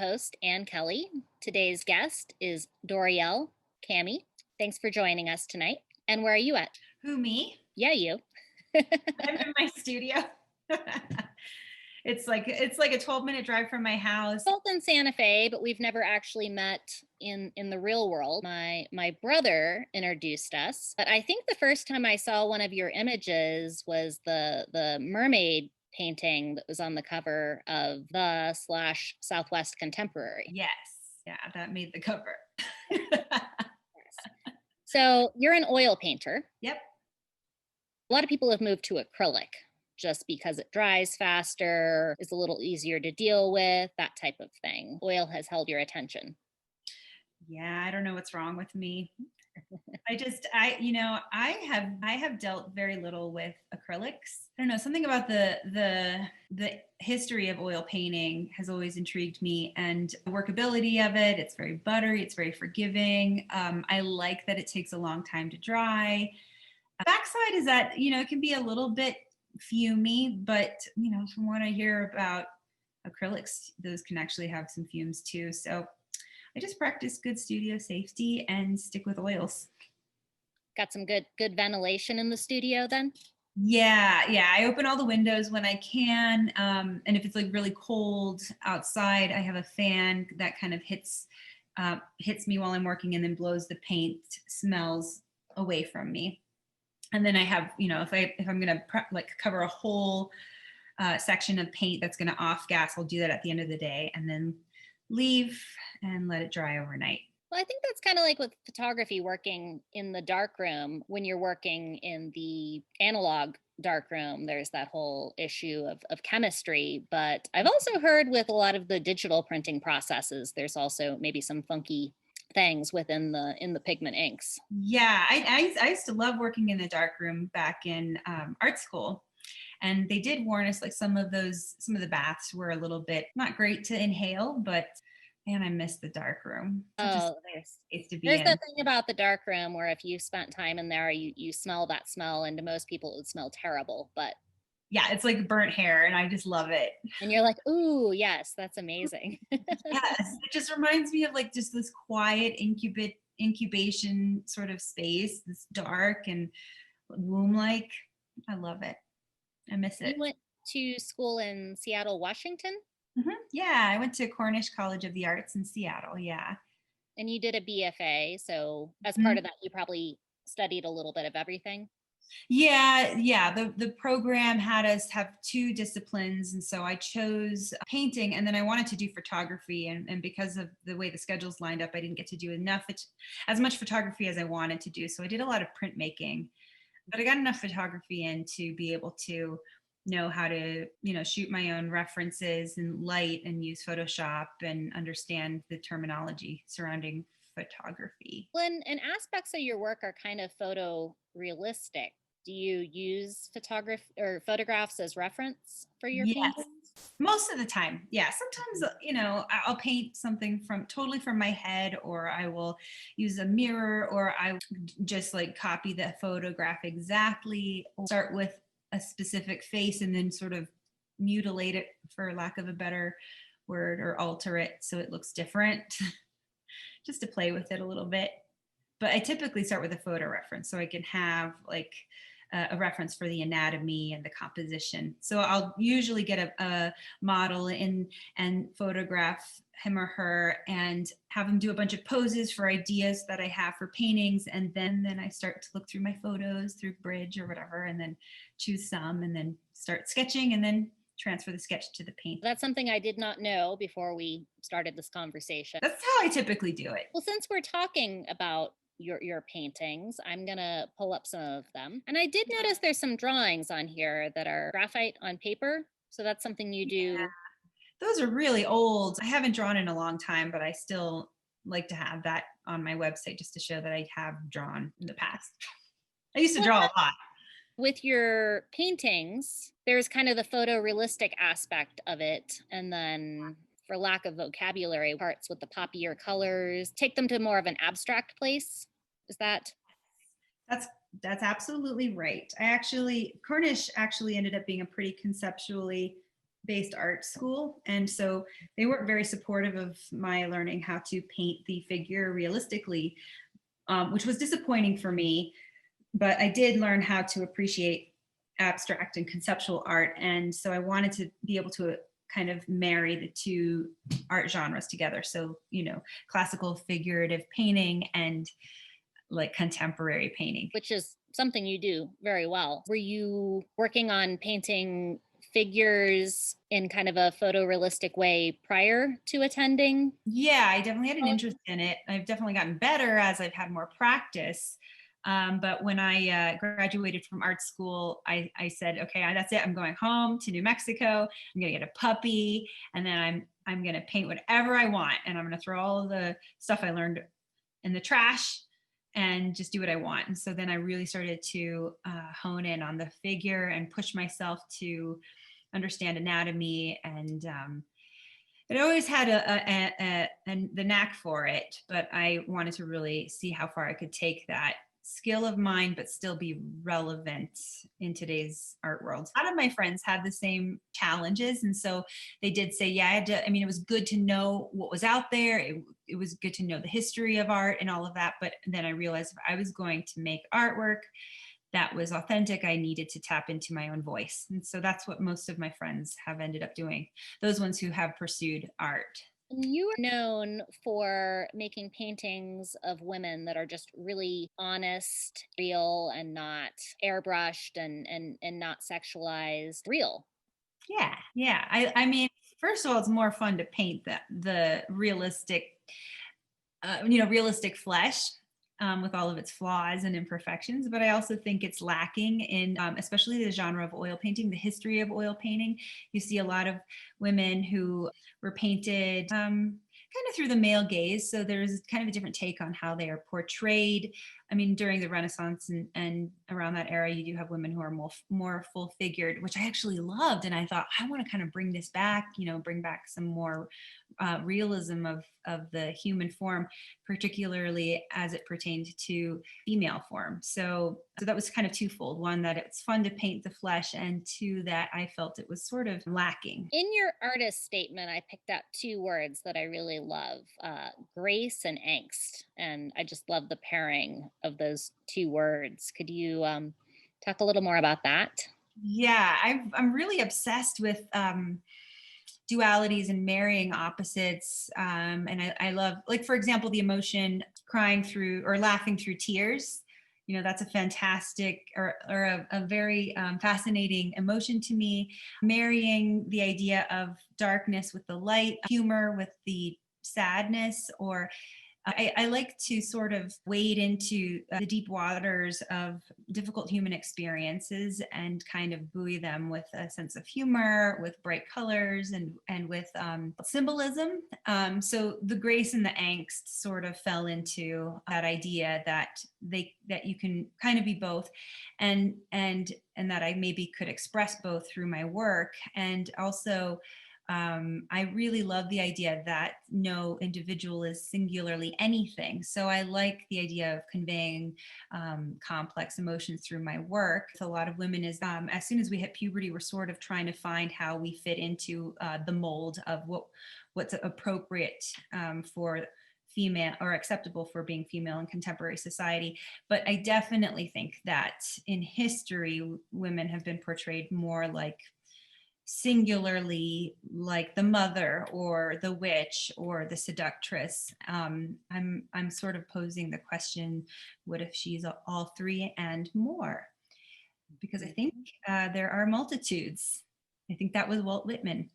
host, Ann Kelly. Today's guest is Dorielle Caimi. Thanks for joining us tonight. And where are you at? Who, me? Yeah, you. I'm in my studio. It's like a 12-minute drive from my house. Both in Santa Fe, but we've never actually met in the real world. My brother introduced us, but I think the first time I saw one of your images was the mermaid painting that was on the cover of the/Southwest Contemporary. Yes. Yeah, that made the cover. So you're an oil painter. Yep. A lot of people have moved to acrylic just because it dries faster, is a little easier to deal with, that type of thing. Oil has held your attention. Yeah, I don't know what's wrong with me. I have dealt very little with acrylics. I don't know, something about the history of oil painting has always intrigued me, and the workability of it. It's very buttery, it's very forgiving. I like that it takes a long time to dry. Backside is that, it can be a little bit fumy, but from what I hear about acrylics, those can actually have some fumes too. So I just practice good studio safety and stick with oils. Got some good ventilation in the studio then? Yeah. I open all the windows when I can. And if it's like really cold outside, I have a fan that kind of hits me while I'm working and then blows the paint smells away from me. And then I have, if I'm gonna cover a whole section of paint that's gonna off gas, I'll do that at the end of the day and then leave and let it dry overnight. Well, I think that's kind of like with photography, working in the darkroom. When you're working in the analog darkroom, there's that whole issue of chemistry. But I've also heard with a lot of the digital printing processes, there's also maybe some funky things within the pigment inks. Yeah, I used to love working in the darkroom back in art school. And they did warn us, like some of the baths were a little bit not great to inhale, but man, I miss the dark room. Oh, there's that thing about the dark room where if you spent time in there, you smell that smell, and to most people it would smell terrible. But yeah, it's like burnt hair, and I just love it. And you're like, ooh, yes, that's amazing. Yes, it just reminds me of like just this quiet incubation sort of space, this dark and womb-like. I love it. I miss it. You went to school in Seattle, Washington? Mm-hmm. Yeah, I went to Cornish College of the Arts in Seattle. Yeah. And you did a BFA, so as part of that, you probably studied a little bit of everything. Yeah. The program had us have two disciplines, and so I chose painting, and then I wanted to do photography, and because of the way the schedules lined up, I didn't get to do as much photography as I wanted to do. So I did a lot of printmaking, but I got enough photography in to be able to know how to shoot my own references and light and use Photoshop and understand the terminology surrounding photography. Well, and aspects of your work are kind of photorealistic. Do you use photographs as reference for your paintings? Most of the time. Yeah. Sometimes, I'll paint something totally from my head, or I will use a mirror, or I just like copy the photograph exactly, start with a specific face and then sort of mutilate it, for lack of a better word, or alter it so it looks different, just to play with it a little bit. But I typically start with a photo reference so I can have like a reference for the anatomy and the composition. So I'll usually get a model in and photograph him or her and have them do a bunch of poses for ideas that I have for paintings. And then I start to look through my photos through Bridge or whatever, and then choose some and then start sketching and then transfer the sketch to the paint. That's something I did not know before we started this conversation. That's how I typically do it. Well, since we're talking about your paintings, I'm gonna pull up some of them. And I did notice there's some drawings on here that are graphite on paper. So that's something you do. Yeah. Those are really old. I haven't drawn in a long time, but I still like to have that on my website just to show that I have drawn in the past. I used to draw a lot. With your paintings, there's kind of the photorealistic aspect of it, and then, for lack of vocabulary, parts with the poppier colors, take them to more of an abstract place. Is that? That's absolutely right. Cornish actually ended up being a pretty conceptually based art school. And so they weren't very supportive of my learning how to paint the figure realistically, which was disappointing for me. But I did learn how to appreciate abstract and conceptual art. And so I wanted to be able to kind of marry the two art genres together. So, classical figurative painting and like contemporary painting. Which is something you do very well. Were you working on painting figures in kind of a photorealistic way prior to attending? Yeah, I definitely had an interest in it. I've definitely gotten better as I've had more practice. But when I graduated from art school, I said, okay, that's it. I'm going home to New Mexico. I'm going to get a puppy, and then I'm going to paint whatever I want, and I'm going to throw all of the stuff I learned in the trash and just do what I want. And so then I really started to hone in on the figure and push myself to understand anatomy. And I always had the knack for it, but I wanted to really see how far I could take that skill of mine, but still be relevant in today's art world. A lot of my friends had the same challenges. And so they did say, yeah, it was good to know what was out there. It was good to know the history of art and all of that. But then I realized if I was going to make artwork that was authentic, I needed to tap into my own voice. And so that's what most of my friends have ended up doing, those ones who have pursued art. You are known for making paintings of women that are just really honest, real, and not airbrushed and not sexualized, real. Yeah. I mean, first of all, it's more fun to paint the realistic, realistic flesh. With all of its flaws and imperfections, but I also think it's lacking in, especially the genre of oil painting, the history of oil painting. You see a lot of women who were painted kind of through the male gaze, so there's kind of a different take on how they are portrayed. I mean, during the Renaissance and around that era, you do have women who are more full figured, which I actually loved, and I thought I want to kind of bring this back, bring back some more realism of the human form, particularly as it pertained to female form. So that was kind of twofold. One, that it's fun to paint the flesh, and two, that I felt it was sort of lacking. In your artist statement, I picked out two words that I really love, grace and angst. And I just love the pairing of those two words. Could you talk a little more about that? Yeah, I'm really obsessed with dualities and marrying opposites. And I love, like, for example, the emotion crying through or laughing through tears. That's a fantastic or a very fascinating emotion to me. Marrying the idea of darkness with the light, humor with the sadness, or I like to sort of wade into the deep waters of difficult human experiences and kind of buoy them with a sense of humor, with bright colors, and with symbolism. So the grace and the angst sort of fell into that idea that you can kind of be both, and that I maybe could express both through my work. And also, I really love the idea that no individual is singularly anything. So I like the idea of conveying complex emotions through my work. A lot of women is as soon as we hit puberty, we're sort of trying to find how we fit into the mold of what's appropriate for female or acceptable for being female in contemporary society. But I definitely think that in history, women have been portrayed more like singularly, like the mother or the witch or the seductress. I'm sort of posing the question, what if she's all three and more? Because I think there are multitudes. I think that was Walt Whitman.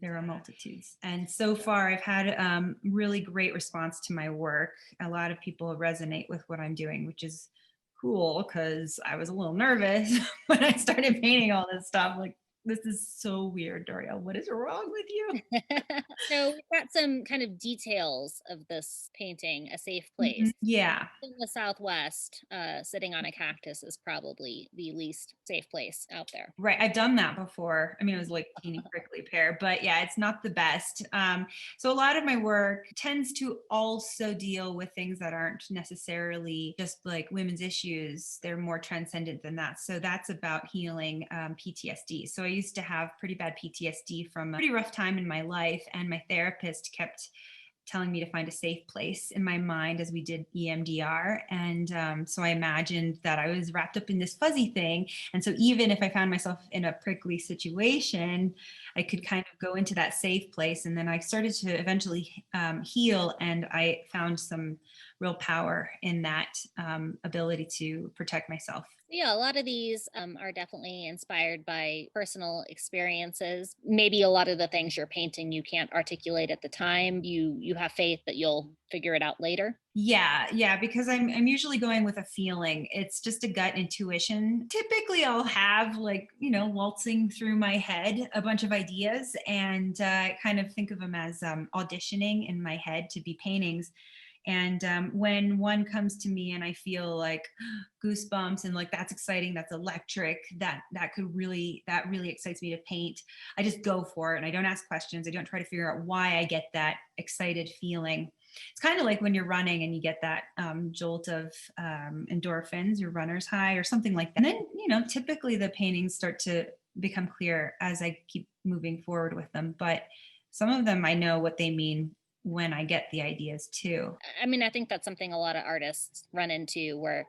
There are multitudes. And so far I've had really great response to my work. A lot of people resonate with what I'm doing, which is cool, because I was a little nervous when I started painting all this stuff. Like, this is so weird, Dorielle. What is wrong with you? So we've got some kind of details of this painting, a safe place. Yeah. In the Southwest, sitting on a cactus is probably the least safe place out there. Right. I've done that before. I mean, it was like teeny prickly pear, but yeah, it's not the best. So a lot of my work tends to also deal with things that aren't necessarily just like women's issues. They're more transcendent than that. So that's about healing PTSD. So used to have pretty bad PTSD from a pretty rough time in my life. And my therapist kept telling me to find a safe place in my mind as we did EMDR. And so I imagined that I was wrapped up in this fuzzy thing. And so even if I found myself in a prickly situation, I could kind of go into that safe place. And then I started to eventually heal. And I found some real power in that ability to protect myself. Yeah, a lot of these are definitely inspired by personal experiences. Maybe a lot of the things you're painting you can't articulate at the time. You have faith that you'll figure it out later. Yeah, because I'm usually going with a feeling. It's just a gut intuition. Typically, I'll have like, waltzing through my head a bunch of ideas, and kind of think of them as auditioning in my head to be paintings. And when one comes to me and I feel like goosebumps and like that's exciting, that's electric, that really excites me to paint, I just go for it and I don't ask questions. I don't try to figure out why I get that excited feeling. It's kind of like when you're running and you get that jolt of endorphins, your runner's high or something like that. And then, typically the paintings start to become clear as I keep moving forward with them. But some of them I know what they mean when I get the ideas too. I mean, I think that's something a lot of artists run into where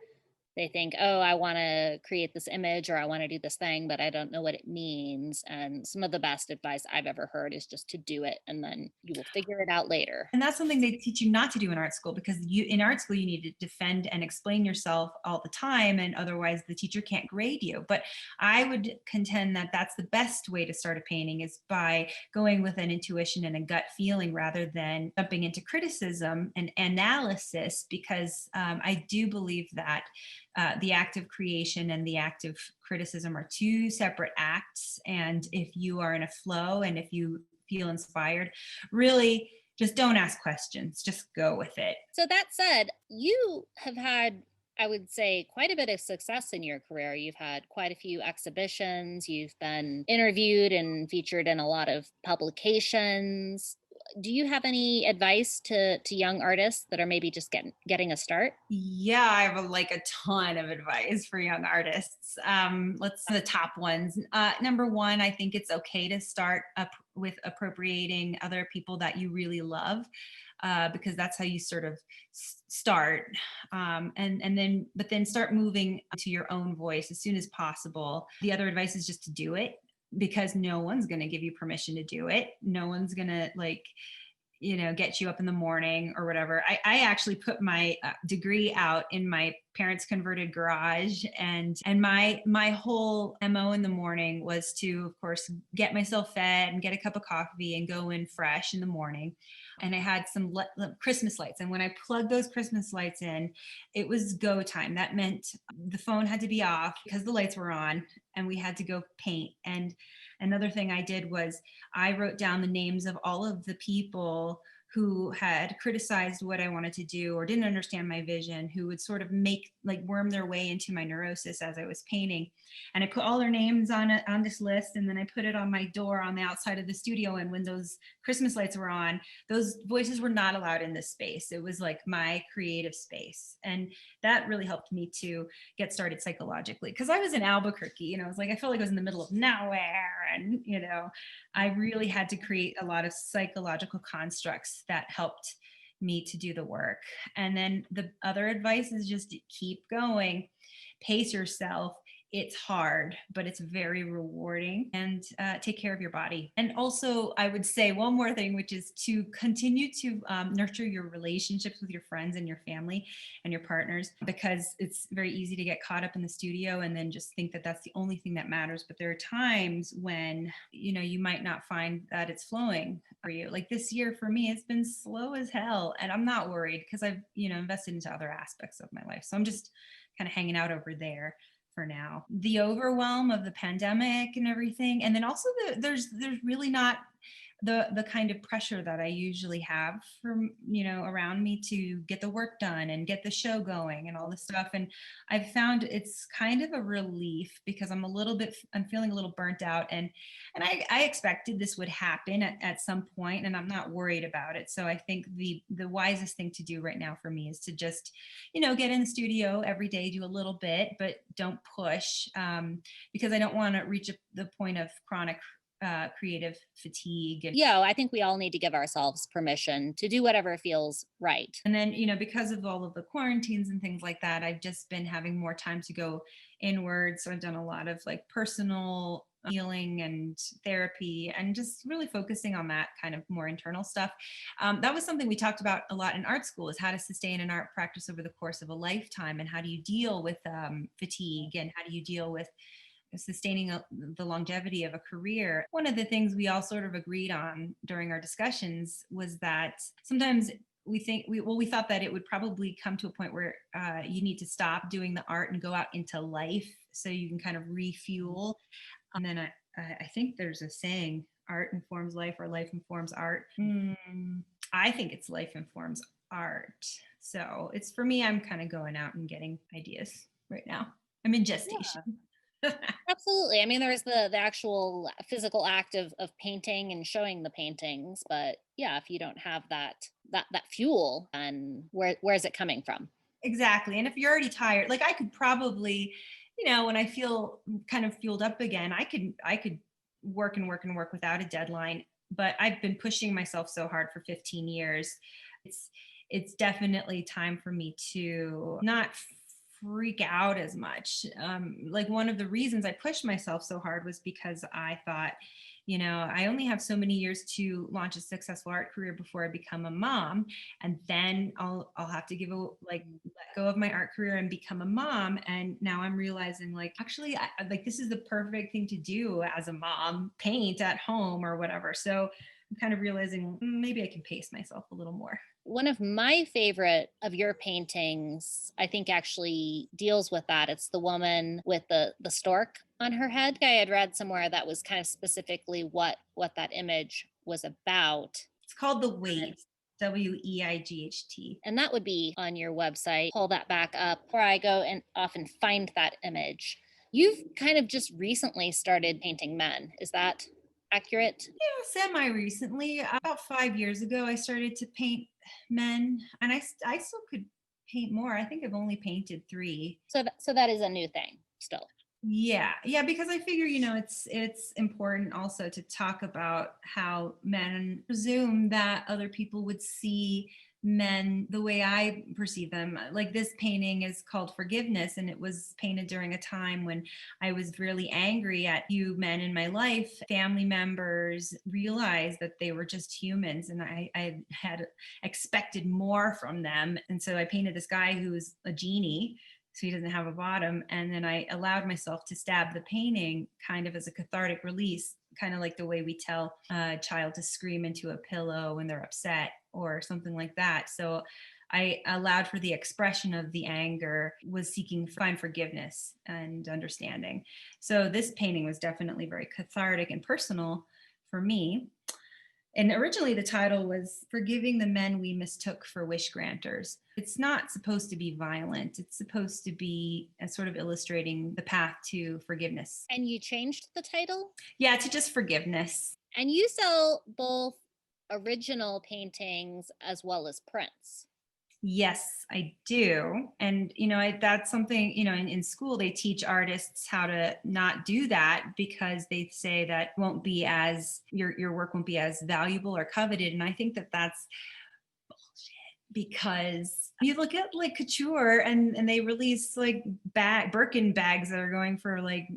they think, oh, I want to create this image or I want to do this thing, but I don't know what it means. And some of the best advice I've ever heard is just to do it and then you will figure it out later. And that's something they teach you not to do in art school, because in art school you need to defend and explain yourself all the time, and otherwise the teacher can't grade you. But I would contend that that's the best way to start a painting, is by going with an intuition and a gut feeling rather than jumping into criticism and analysis, because I do believe that the act of creation and the act of criticism are two separate acts. And if you are in a flow and if you feel inspired, really just don't ask questions, just go with it. So that said, you have had, I would say, quite a bit of success in your career. You've had quite a few exhibitions, you've been interviewed and featured in a lot of publications. Do you have any advice to young artists that are maybe just getting a start? Yeah, I have a ton of advice for young artists. Let's the top ones. Number one, I think it's okay to start up with appropriating other people that you really love, because that's how you sort of start, but then start moving to your own voice as soon as possible. The other advice is just to do it, because no one's going to give you permission to do it. No one's going to get you up in the morning or whatever. I actually put my degree out in my parents' converted garage, and my whole MO in the morning was to, of course, get myself fed and get a cup of coffee and go in fresh in the morning. And I had some Christmas lights. And when I plugged those Christmas lights in, it was go time. That meant the phone had to be off because the lights were on and we had to go paint. And another thing I did was I wrote down the names of all of the people who had criticized what I wanted to do or didn't understand my vision, who would sort of worm their way into my neurosis as I was painting. And I put all their names on this list, and then I put it on my door on the outside of the studio. And when those Christmas lights were on, those voices were not allowed in this space. It was like my creative space. And that really helped me to get started psychologically, because I was in Albuquerque, I was like, I felt like I was in the middle of nowhere. And, I really had to create a lot of psychological constructs that helped me to do the work. And then the other advice is just to keep going, pace yourself. It's hard, but it's very rewarding, and take care of your body. And also, I would say one more thing, which is to continue to nurture your relationships with your friends and your family and your partners, because it's very easy to get caught up in the studio and then just think that that's the only thing that matters. But there are times when, you might not find that it's flowing for you. Like this year for me, it's been slow as hell, and I'm not worried because I've, invested into other aspects of my life. So I'm just kind of hanging out over there for now. The overwhelm of the pandemic and everything, and then also there's really not the kind of pressure that I usually have from, around me to get the work done and get the show going and all this stuff. And I've found it's kind of a relief because I'm feeling a little burnt out, and I expected this would happen at some point, and I'm not worried about it. So I think the wisest thing to do right now for me is to just, get in the studio every day, do a little bit, but don't push, because I don't want to reach the point of chronic creative fatigue. Yeah, I think we all need to give ourselves permission to do whatever feels right. And then, because of all of the quarantines and things like that, I've just been having more time to go inward. So I've done a lot of like personal healing and therapy and just really focusing on that kind of more internal stuff. That was something we talked about a lot in art school, is how to sustain an art practice over the course of a lifetime, and how do you deal with fatigue, and how do you deal with sustaining the longevity of a career. One of the things we all sort of agreed on during our discussions was that sometimes we thought that it would probably come to a point where you need to stop doing the art and go out into life so you can kind of refuel. And then I think there's a saying, art informs life or life informs art. I think it's life informs art. So it's, for me, I'm kind of going out and getting ideas right now. I'm in gestation. Yeah. Absolutely. I mean, there's the actual physical act of painting and showing the paintings, but yeah, if you don't have that fuel, then where's it coming from? Exactly. And if you're already tired, like I could probably, when I feel kind of fueled up again, I could work and work and work without a deadline. But I've been pushing myself so hard for 15 years. It's definitely time for me to not freak out as much. Like one of the reasons I pushed myself so hard was because I thought, I only have so many years to launch a successful art career before I become a mom, and then I'll have to let go of my art career and become a mom. And now I'm realizing, like, actually, this is the perfect thing to do as a mom: paint at home or whatever. So I'm kind of realizing maybe I can pace myself a little more. One of my favorite of your paintings, I think, actually deals with that. It's the woman with the stork on her head. I had read somewhere that was kind of specifically what that image was about. It's called The Weight, Weight. And that would be on your website. Pull that back up, where I go and often find that image. You've kind of just recently started painting men. Is that accurate? Yeah, semi recently. About 5 years ago, I started to paint men, and I still could paint more. I think I've only painted 3. So that is a new thing still. Yeah, because I figure, it's important also to talk about how men presume that other people would see men the way I perceive them. Like, this painting is called Forgiveness, and it was painted during a time when I was really angry at you men in my life. Family members realized that they were just humans, and I had expected more from them. And so I painted this guy who was a genie, so he doesn't have a bottom. And then I allowed myself to stab the painting kind of as a cathartic release, kind of like the way we tell a child to scream into a pillow when they're upset or something like that. So I allowed for the expression of the anger, was seeking find forgiveness and understanding. So this painting was definitely very cathartic and personal for me. And originally the title was Forgiving the Men We Mistook for Wish Granters. It's not supposed to be violent. It's supposed to be a sort of illustrating the path to forgiveness. And you changed the title? Yeah, to just forgiveness. And you sell both original paintings as well as prints. Yes, I do. And, that's something, in school, they teach artists how to not do that, because they say that won't be as, your work won't be as valuable or coveted. And I think that that's bullshit, because you look at like couture, and they release like Birkin bags that are going for like,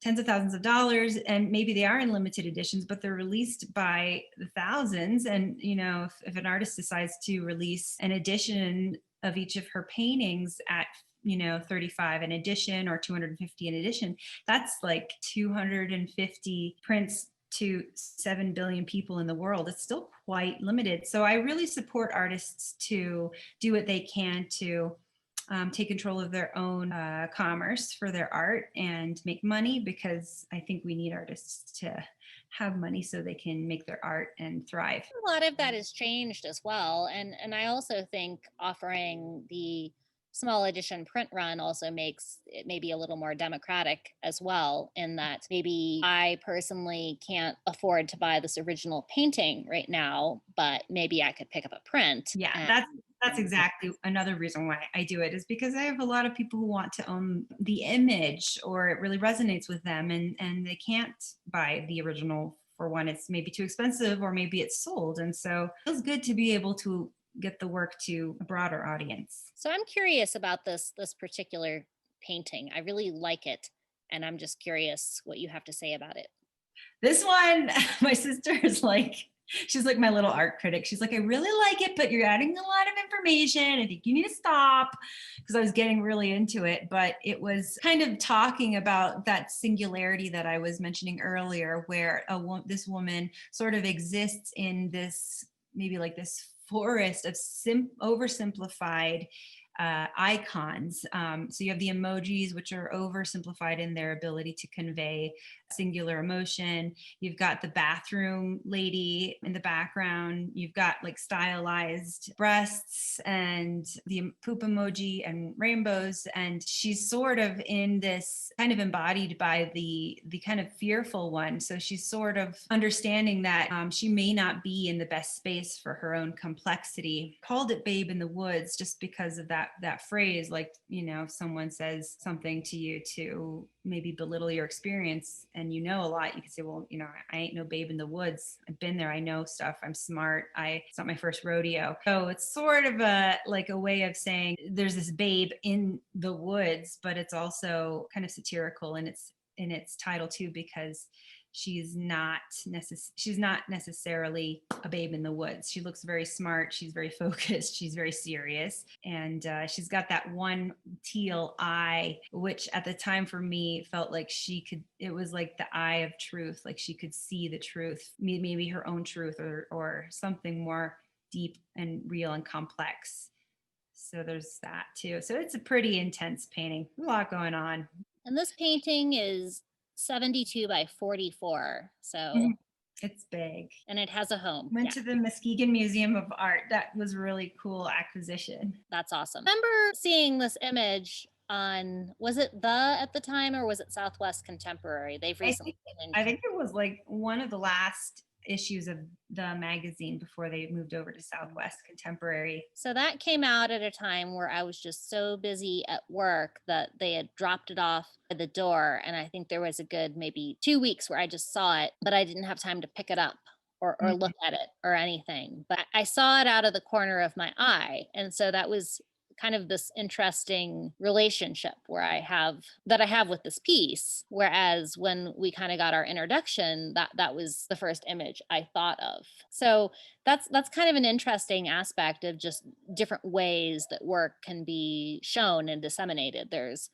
tens of thousands of dollars, and maybe they are in limited editions, but they're released by the thousands. And if an artist decides to release an edition of each of her paintings at 35 an edition or 250 an edition, that's like 250 prints to 7 billion people in the world. It's still quite limited. So I really support artists to do what they can to take control of their own commerce for their art and make money, because I think we need artists to have money so they can make their art and thrive. A lot of that has changed as well. And I also think offering the small edition print run also makes it maybe a little more democratic as well, in that maybe I personally can't afford to buy this original painting right now, but maybe I could pick up a print. Yeah, And that's exactly another reason why I do it, is because I have a lot of people who want to own the image, or it really resonates with them, and they can't buy the original. For one, it's maybe too expensive, or maybe it's sold. And so it feels good to be able to get the work to a broader audience. so I'm curious about this particular painting. I really like it, and I'm just curious what you have to say about it. This one, my sister is like, she's like my little art critic. She's like, I really like it, but you're adding a lot of information. I think you need to stop, because I was getting really into it. But it was kind of talking about that singularity that I was mentioning earlier, where this woman sort of exists in this, maybe like this forest of oversimplified icons. So you have the emojis, which are oversimplified in their ability to convey singular emotion. You've got the bathroom lady in the background. You've got like stylized breasts and the poop emoji and rainbows. And she's sort of in this kind of embodied by the kind of fearful one. So she's sort of understanding that she may not be in the best space for her own complexity. Called it Babe in the Woods just because of that phrase. Like, you know, if someone says something to you to maybe belittle your experience, and you know a lot, you can say, well, you know, I ain't no babe in the woods. I've been there. I know stuff. I'm smart. It's not my first rodeo. So it's sort of a way of saying there's this babe in the woods, but it's also kind of satirical in its title too, because she's not necessarily a babe in the woods. She looks very smart. She's very focused. She's very serious. And she's got that one teal eye, which at the time for me felt like it was like the eye of truth. Like she could see the truth, maybe her own truth, or something more deep and real and complex. So there's that too. So it's a pretty intense painting. A lot going on. And this painting is 72 by 44. So Mhm. It's big. and it has a home. Went to the Muskegon Museum of Art. That was a really cool acquisition. That's awesome. I remember seeing this image on, was it at the time, or was it Southwest Contemporary? They've recently I think it was like one of the last issues of the magazine before they moved over to Southwest Contemporary. So that came out at a time where I was just so busy at work that they had dropped it off at the door. And I think there was a good maybe 2 weeks where I just saw it, but I didn't have time to pick it up or look at it or anything. But I saw it out of the corner of my eye. And so that was kind of this interesting relationship where I have with this piece. Whereas when we kind of got our introduction, that was the first image I thought of. So that's kind of an interesting aspect of just different ways that work can be shown and disseminated. There's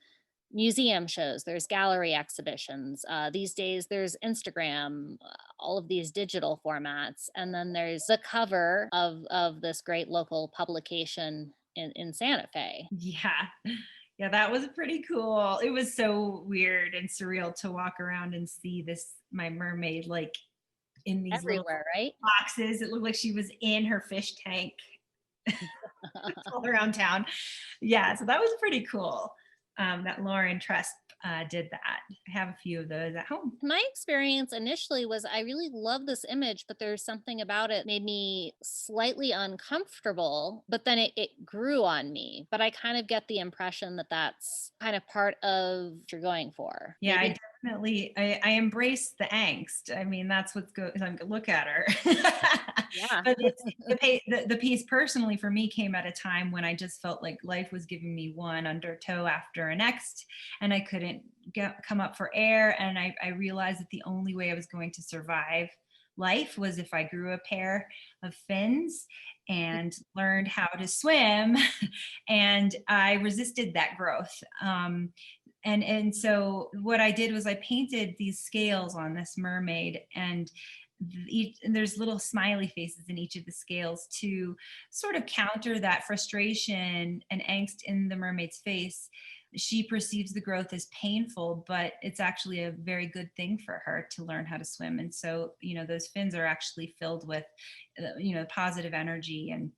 museum shows, there's gallery exhibitions. These days, there's Instagram, all of these digital formats, and then there's the cover of this great local publication in Santa Fe. Yeah. Yeah, that was pretty cool. It was so weird and surreal to walk around and see my mermaid, like in these Everywhere, right? boxes. It looked like she was in her fish tank all around town. Yeah, so that was pretty cool. That Lauren Trust did that. I have a few of those at home. My experience initially was I really love this image, but there's something about it made me slightly uncomfortable, but then it grew on me. But I kind of get the impression that that's kind of part of what you're going for. Yeah, Maybe. I embrace the angst. I mean, that's what's good. Look at her. Yeah. But the piece personally for me came at a time when I just felt like life was giving me one undertow after a next, and I couldn't come up for air. And I realized that the only way I was going to survive life was if I grew a pair of fins and learned how to swim. And I resisted that growth. And so what I did was I painted these scales on this mermaid, and there's little smiley faces in each of the scales to sort of counter that frustration and angst in the mermaid's face. she perceives the growth as painful, but it's actually a very good thing for her to learn how to swim. And so, those fins are actually filled with, positive energy and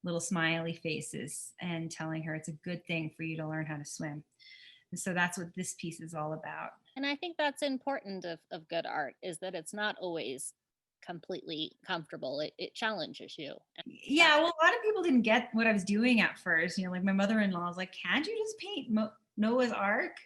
little smiley faces, and telling her it's a good thing for you to learn how to swim. And so that's what this piece is all about. And I think that's important of good art, is that it's not always completely comfortable. It challenges you. Yeah, well, a lot of people didn't get what I was doing at first. Like my mother-in-law was like, "Can't you just paint Noah's Ark?"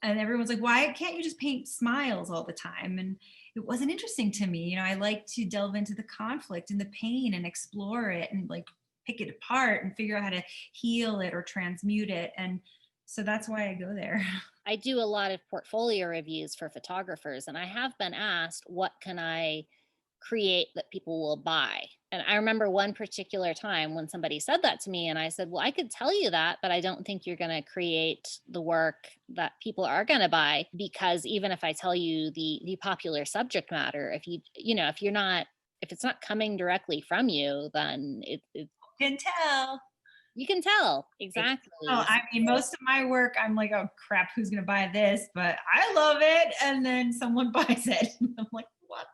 And everyone's like, "Why can't you just paint smiles all the time?" And it wasn't interesting to me. I like to delve into the conflict and the pain and explore it and like pick it apart and figure out how to heal it or transmute it. And so that's why I go there. I do a lot of portfolio reviews for photographers, and I have been asked, what can I create that people will buy? And I remember one particular time when somebody said that to me, and I said, well, I could tell you that, but I don't think you're going to create the work that people are going to buy, because even if I tell you the popular subject matter, if if it's not coming directly from you, then it Can tell. you can tell exactly. Oh, I mean, most of my work, I'm like, oh crap, who's gonna buy this? But I love it, and then someone buys it. I'm like, what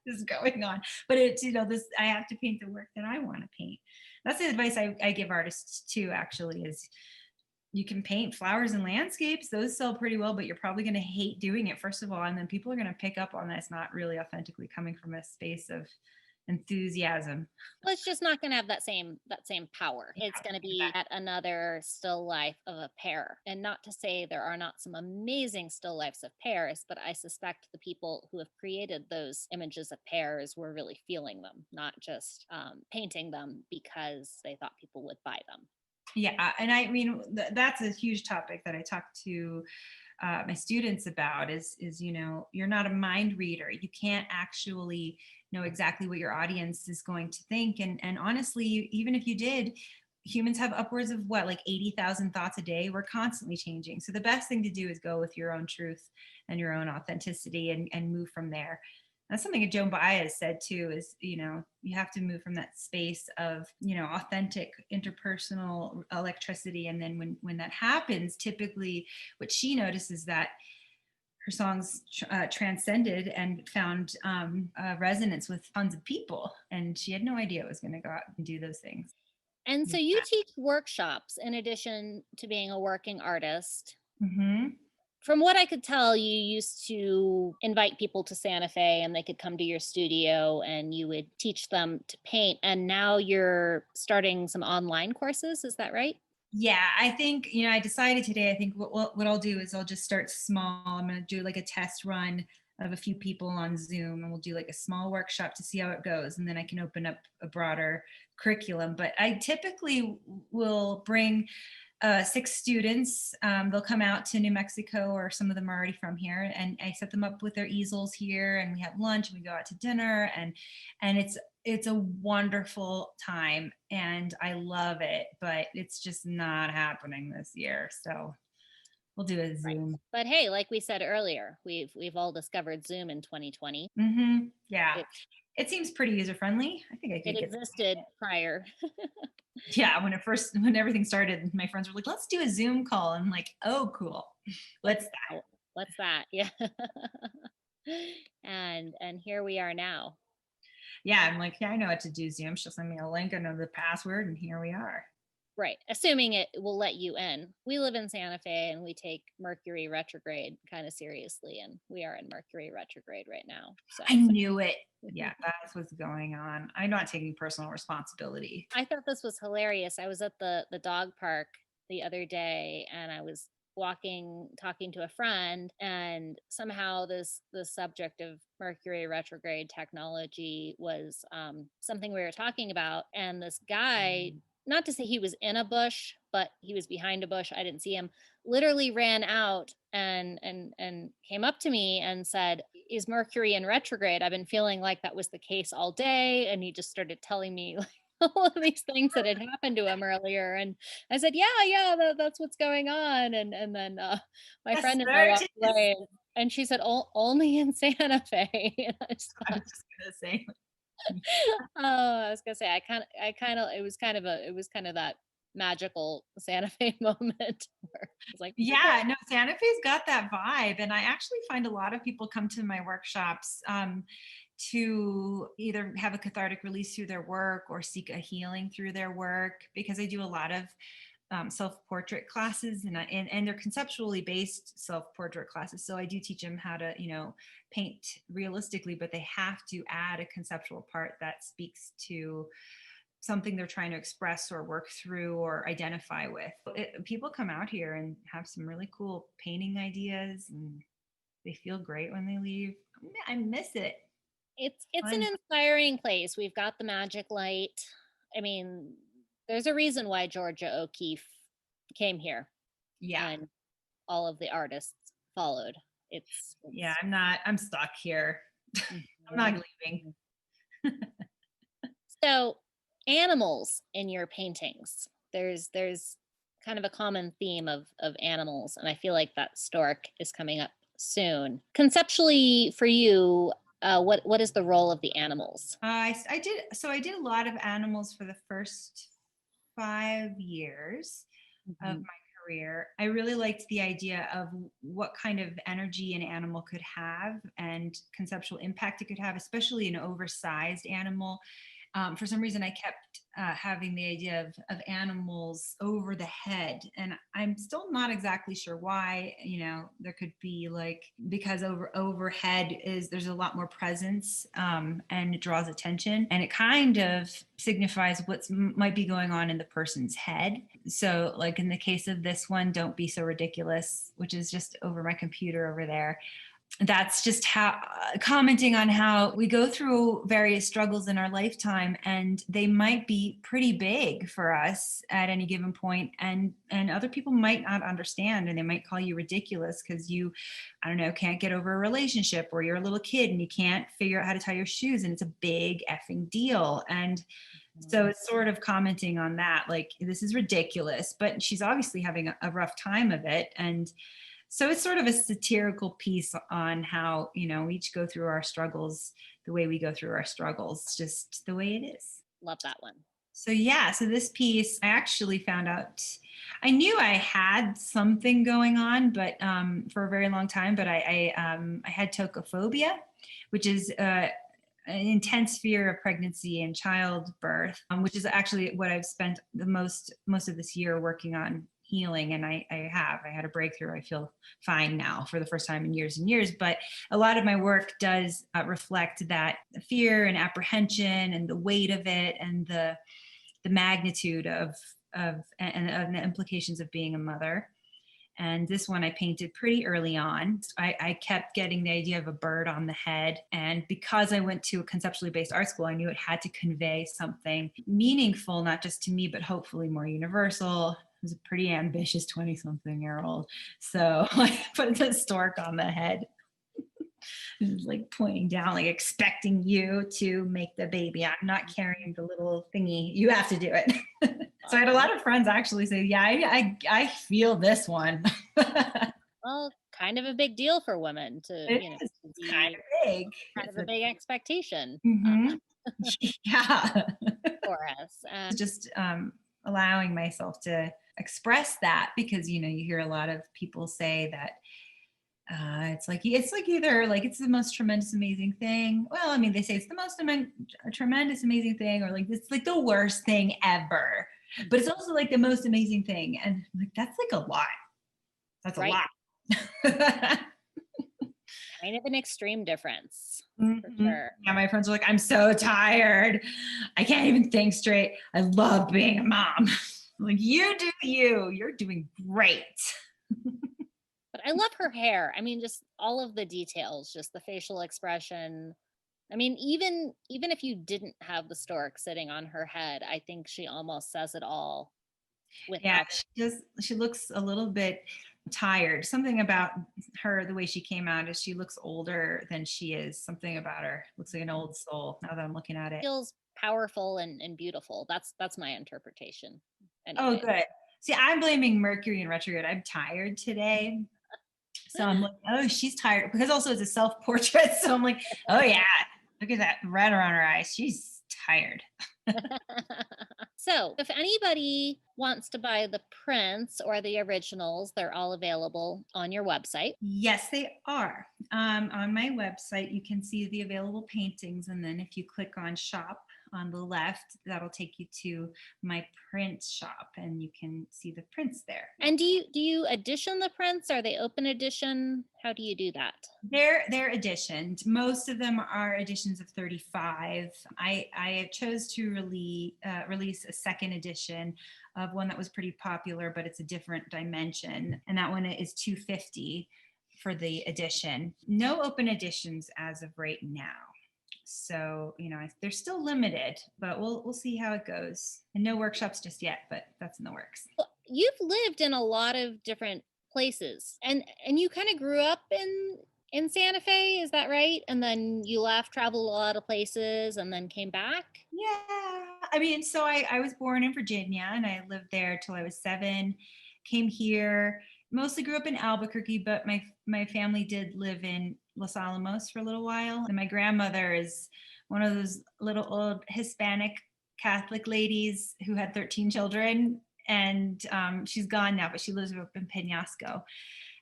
is going on? But it's this. I have to paint the work that I want to paint. That's the advice I give artists too. Actually, is you can paint flowers and landscapes; those sell pretty well. But you're probably going to hate doing it first of all, and then people are going to pick up on that it's not really authentically coming from a space of enthusiasm. Well, it's just not going to have that same power. Yeah, It's going to be exactly. at another still life of a pear. And not to say there are not some amazing still lifes of pears, but I suspect the people who have created those images of pears were really feeling them, not just painting them because they thought people would buy them. Yeah, and I mean that's a huge topic that I talk to my students about. Is you're not a mind reader. You can't actually know exactly what your audience is going to think. And honestly, even if you did, humans have upwards of what, like 80,000 thoughts a day. We're constantly changing. So the best thing to do is go with your own truth and your own authenticity, and move from there. That's something that Joan Baez said too, is, you have to move from that space of, authentic interpersonal electricity. And then when that happens, typically what she notices that her songs transcended and found resonance with tons of people. And she had no idea it was going to go out and do those things. And so you teach workshops in addition to being a working artist. Mm-hmm. From what I could tell, you used to invite people to Santa Fe and they could come to your studio and you would teach them to paint. And now you're starting some online courses. Is that right? Yeah, I think, I decided today, I think what I'll do is I'll just start small. I'm going to do like a test run of a few people on Zoom, and we'll do like a small workshop to see how it goes. And then I can open up a broader curriculum. But I typically will bring 6 students. They'll come out to New Mexico, or some of them are already from here, and I set them up with their easels here, and we have lunch and we go out to dinner, and it's a wonderful time and I love it, but it's just not happening this year. So we'll do a Right. Zoom. But hey, like we said earlier, we've all discovered Zoom in 2020. Yeah, It it seems pretty user friendly. I think I it could get. existed prior. Yeah, when everything started, my friends were like, "Let's do a Zoom call." I'm like, "Oh, cool. What's that?" What's that? Yeah. And here we are now. Yeah, I'm like, "Yeah, I know how to do Zoom." She'll send me a link, I know the password, and here we are. Right. Assuming it will let you in. We live in Santa Fe and we take Mercury retrograde kind of seriously. And we are in Mercury retrograde right now. So I knew it. Yeah, that's what's going on. I'm not taking personal responsibility. I thought this was hilarious. I was at the dog park the other day and I was walking talking to a friend, and somehow the subject of Mercury retrograde technology was something we were talking about, and this guy, not to say he was in a bush, but he was behind a bush, I didn't see him, literally ran out and came up to me and said, is Mercury in retrograde? I've been feeling like that was the case all day. And he just started telling me like all of these things that had happened to him earlier. And I said, yeah, that's what's going on. And then my Yes, friend and I there walked it is. away, and she said, only in Santa Fe. And I just I thought, was just gonna say. oh, I was gonna say, I kind of, it was kind of that magical Santa Fe moment where it's like, Yeah, no, Santa Fe's got that vibe. And I actually find a lot of people come to my workshops to either have a cathartic release through their work or seek a healing through their work, because I do a lot of self-portrait classes, and they're conceptually based self-portrait classes. So I do teach them how to, paint realistically, but they have to add a conceptual part that speaks to something they're trying to express or work through or identify with. People come out here and have some really cool painting ideas, and they feel great when they leave. I miss it. It's an inspiring place. We've got the magic light. I mean, there's a reason why Georgia O'Keeffe came here. Yeah. And all of the artists followed. Yeah, I'm stuck here. I'm not leaving. So, animals in your paintings. There's kind of a common theme of animals, and I feel like that stork is coming up soon. Conceptually, for you, what is the role of the animals? I did a lot of animals for the first 5 years of my career. I really liked the idea of what kind of energy an animal could have and conceptual impact it could have, especially an oversized animal. For some reason, I kept having the idea of animals over the head, and I'm still not exactly sure why. There could be because overhead there's a lot more presence, and it draws attention, and it kind of signifies what might be going on in the person's head. So, like in the case of this one, "Don't Be So Ridiculous," which is just over my computer over there. That's just how commenting on how we go through various struggles in our lifetime, and they might be pretty big for us at any given point, and other people might not understand, and they might call you ridiculous because you, I don't know, can't get over a relationship, or you're a little kid and you can't figure out how to tie your shoes, and it's a big effing deal. And so it's sort of commenting on that, like, this is ridiculous, but she's obviously having a rough time of it. And so it's sort of a satirical piece on how, we each go through our struggles the way we go through our struggles. It's just the way it is. Love that one. So yeah, so this piece, I actually found out, I knew I had something going on, but for a very long time, but I had tocophobia, which is an intense fear of pregnancy and childbirth, which is actually what I've spent the most of this year working on healing. And I had a breakthrough. I feel fine now for the first time in years and years, but a lot of my work does reflect that fear and apprehension and the weight of it, and the magnitude of the implications of being a mother. And this one I painted pretty early on. I kept getting the idea of a bird on the head. And because I went to a conceptually based art school, I knew it had to convey something meaningful, not just to me, but hopefully more universal. I was a pretty ambitious 20-something-year-old. So I put the stork on the head, like pointing down, like expecting you to make the baby. I'm not carrying the little thingy. You have to do it. So I had a lot of friends actually say, yeah, I feel this one. Well, kind of a big deal for women to, It's kind of big. Kind of a big expectation. Yeah. For us. Just allowing myself to express that, because, you hear a lot of people say that it's like either like it's the most tremendous amazing thing. Well, I mean, they say it's the most tremendous amazing thing, or like it's like the worst thing ever, but it's also like the most amazing thing. And like that's like a lot. That's right. A lot. Kind of an extreme difference. Mm-hmm. For sure. Yeah, my friends are like, I'm so tired. I can't even think straight. I love being a mom. Like, you do you. You're doing great. But I love her hair. I mean, just all of the details, just the facial expression. I mean, even if you didn't have the stork sitting on her head, I think she almost says it all. Yeah, she looks a little bit tired. Something about her, the way she came out, is she looks older than she is. Something about her looks like an old soul, now that I'm looking at it. Feels powerful and beautiful. That's my interpretation. Anyway. Oh, good. See, I'm blaming Mercury in retrograde. I'm tired today. So I'm like, oh, she's tired. Because also it's a self-portrait. So I'm like, oh yeah, look at that red around her eyes. She's tired. So if anybody wants to buy the prints or the originals, they're all available on your website. Yes, they are. On my website, you can see the available paintings. And then if you click on shop on the left, that'll take you to my print shop and you can see the prints there. And do you edition the prints? Are they open edition? How do you do that? They're editioned. Most of them are editions of 35. I chose to release a second edition of one that was pretty popular, but it's a different dimension. And that one is 250 for the edition. No open editions as of right now. So, they're still limited, but we'll see how it goes. And no workshops just yet, but that's in the works. Well, you've lived in a lot of different places and you kind of grew up in Santa Fe, is that right? And then you left, traveled a lot of places, and then came back? Yeah. I mean, so I was born in Virginia and I lived there till I was 7, came here, mostly grew up in Albuquerque, but my family did live in Los Alamos for a little while. And my grandmother is one of those little old Hispanic Catholic ladies who had 13 children. And she's gone now, but she lives up in Penasco.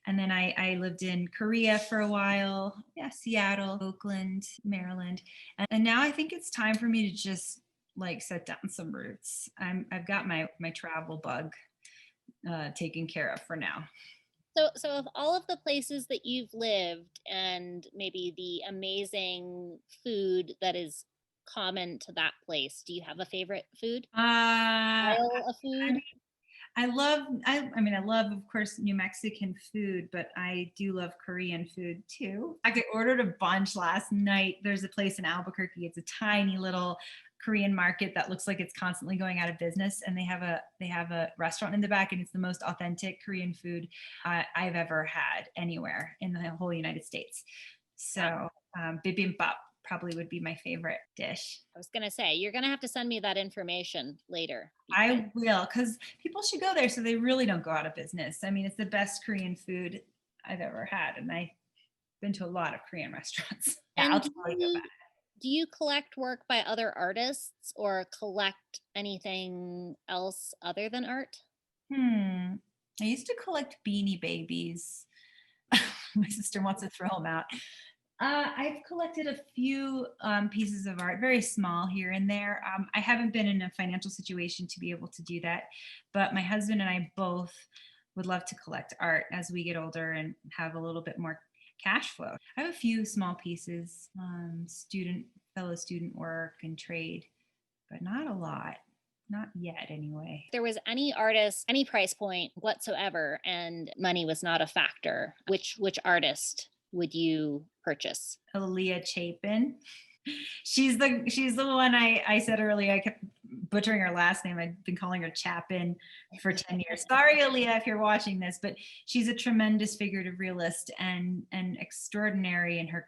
And then I lived in Korea for a while, Seattle, Oakland, Maryland. And now I think it's time for me to just like set down some roots. I've got my travel bug taken care of for now. So of all of the places that you've lived and maybe the amazing food that is common to that place, do you have a favorite food? Style of food? I love, of course, New Mexican food, but I do love Korean food too. I ordered a bunch last night. There's a place in Albuquerque. It's a tiny little Korean market that looks like it's constantly going out of business. And they have a restaurant in the back, and it's the most authentic Korean food I've ever had anywhere in the whole United States. So bibimbap probably would be my favorite dish. I was going to say, you're going to have to send me that information later. I will, because people should go there so they really don't go out of business. I mean, it's the best Korean food I've ever had, and I've been to a lot of Korean restaurants. Yeah, I'll tell you about it. Do you collect work by other artists or collect anything else other than art? I used to collect Beanie Babies. My sister wants to throw them out. I've collected a few pieces of art, very small here and there. I haven't been in a financial situation to be able to do that, but my husband and I both would love to collect art as we get older and have a little bit more cash flow. I have a few small pieces, fellow student work and trade, but not a lot. Not yet, anyway. If there was any artist, any price point whatsoever, and money was not a factor, which artist would you purchase? Aaliyah Chapin. She's the one I said earlier. I kept butchering her last name. I've been calling her Chapin for 10 years. Sorry, Aaliyah, if you're watching this, but she's a tremendous figurative realist and extraordinary in her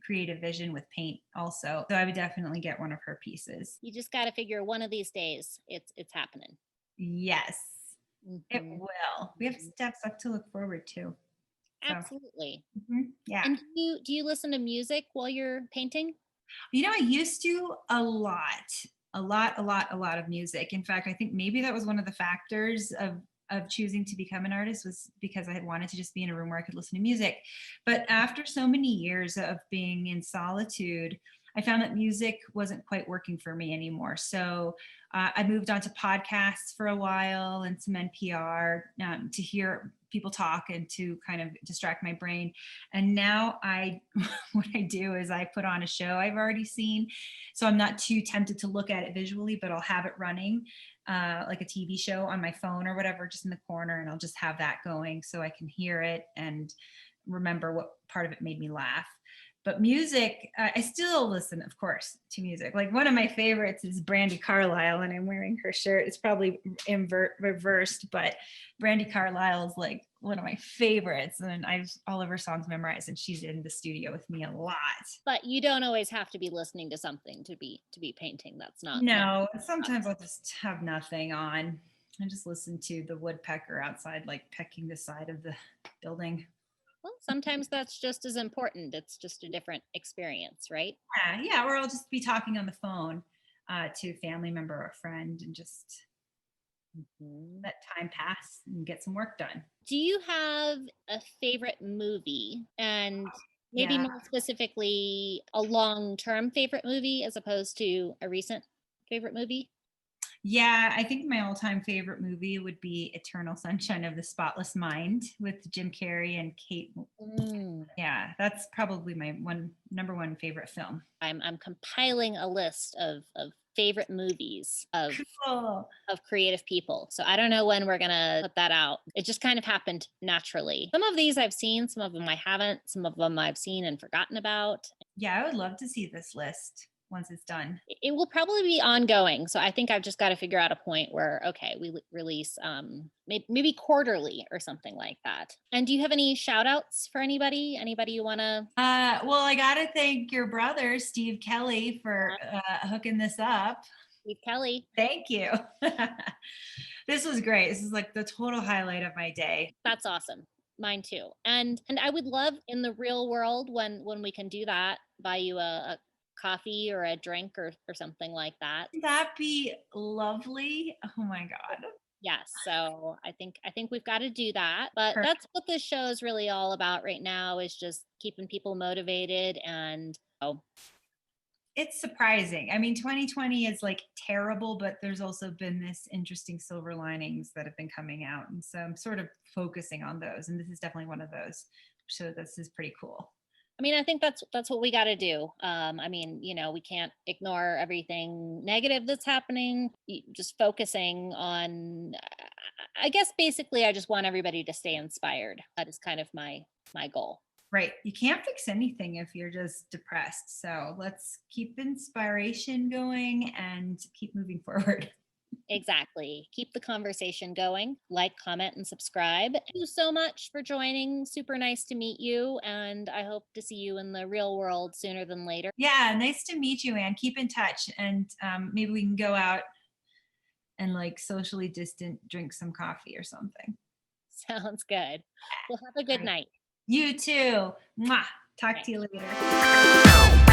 creative vision with paint also. So I would definitely get one of her pieces. You just got to figure one of these days it's happening. Yes, it will. We have stuff to look forward to. Absolutely. Yeah. And do you listen to music while you're painting? I used to a lot of music. In fact, I think maybe that was one of the factors of choosing to become an artist, was because I had wanted to just be in a room where I could listen to music. But after so many years of being in solitude, I found that music wasn't quite working for me anymore. So I moved on to podcasts for a while and some NPR to hear people talk and to kind of distract my brain. And now what I do is I put on a show I've already seen. So I'm not too tempted to look at it visually, but I'll have it running like a TV show on my phone or whatever, just in the corner. And I'll just have that going so I can hear it and remember what part of it made me laugh. But music, I still listen, of course, to music. Like one of my favorites is Brandi Carlile, and I'm wearing her shirt. It's probably reversed, but Brandi Carlile is like one of my favorites, and I have all of her songs memorized, and she's in the studio with me a lot. But you don't always have to be listening to something to be painting. That's not. No, sometimes I'll just have nothing on. I just listen to the woodpecker outside, like pecking the side of the building. Well, sometimes that's just as important. It's just a different experience, right? Yeah. Or I'll just be talking on the phone to a family member or a friend and just let time pass and get some work done. Do you have a favorite movie? And maybe Yeah. more specifically, a long-term favorite movie as opposed to a recent favorite movie? Yeah, I think my all-time favorite movie would be Eternal Sunshine of the Spotless Mind with Jim Carrey and Kate. Mm. Yeah, that's probably my number one favorite film. I'm compiling a list of favorite movies Cool. of creative people. So I don't know when we're gonna put that out. It just kind of happened naturally. Some of these I've seen, some of them I haven't, some of them I've seen and forgotten about. Yeah, I would love to see this list once it's done. It will probably be ongoing. So I think I've just got to figure out a point where, okay, we release maybe quarterly or something like that. And do you have any shout outs for anybody? Anybody you want to? Well, I got to thank your brother, Steve Kelly, for hooking this up. Steve Kelly. Thank you. This was great. This is like the total highlight of my day. That's awesome. Mine too. And I would love in the real world when we can do that, buy you a coffee or a drink or something like that. That'd be lovely. Oh my God. Yes. So I think we've got to do that. But Perfect. that's what this show is really all about right now, is just keeping people motivated and It's surprising. I mean, 2020 is like terrible, but there's also been this interesting silver linings that have been coming out. And so I'm sort of focusing on those. And this is definitely one of those. So this is pretty cool. I mean, I think that's what we got to do. I mean, we can't ignore everything negative that's happening. Just focusing on, I guess, basically, I just want everybody to stay inspired. That is kind of my goal. Right. You can't fix anything if you're just depressed. So let's keep inspiration going and keep moving forward. Exactly. Keep the conversation going. Like, comment, and subscribe. Thank you so much for joining. Super nice to meet you. And I hope to see you in the real world sooner than later. Yeah. Nice to meet you, Anne. Keep in touch. And maybe we can go out and like socially distant drink some coffee or something. Sounds good. Well, have a good night. You too. Mwah. Talk to you later.